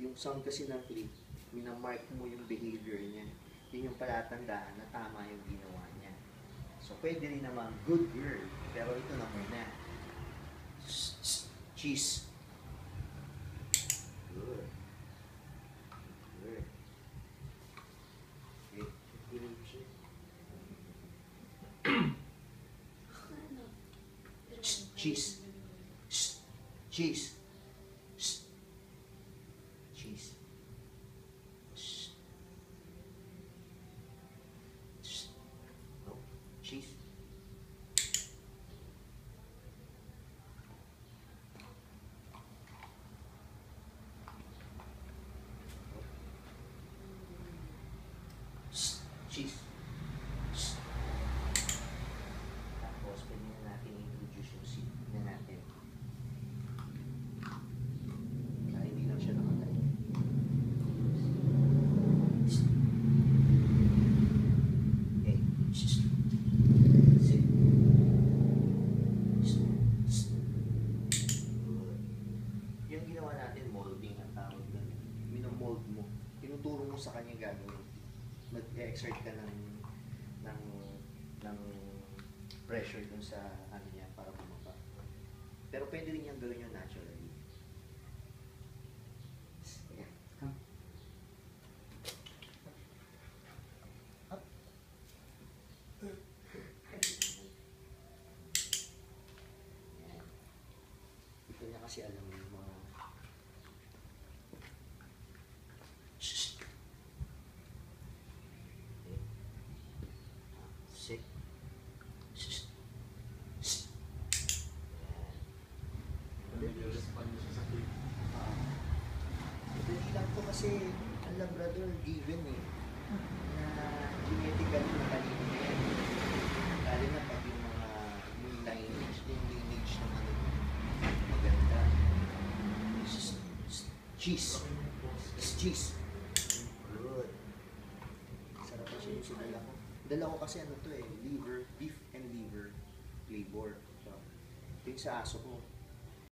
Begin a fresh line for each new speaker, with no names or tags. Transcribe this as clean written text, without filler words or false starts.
Yung sound kasi ng click, minamark mo yung behavior niya. Yun yung palatandaan na tama yung ginawa niya. So, pwede rin naman, good girl. Pero ito na muna. Cheese. Good. Good. Okay. Cheese. Cheese. Cheese. No. Cheese. Cheese. Tapos, pwede na natin introduce yung seed na natin. Kaya hindi lang siya nakatay. Okay. Sit. Good. Yung ginawa natin, molding ang tawag doon. Minomold mo. Tinuturo mo sa kanya gagawin. Mag-exert ka ng pressure dun sa ano niya para bumaba. Pero pwede rin niyang gawin yung naturally. Yeah. Come. Up. Yeah. Ito niya kasi alam yung mga sick. Dali lang to kasi ang Labrador given na genetically matalino na yan. Lalo na pag yung mga yung lineage ng ano maganda. Cheese. Cheese. Good. Sarap kasi yung sinala ko. Dala ko kasi ano to liver, beef and liver flavor. So, ito yung sa aso ko.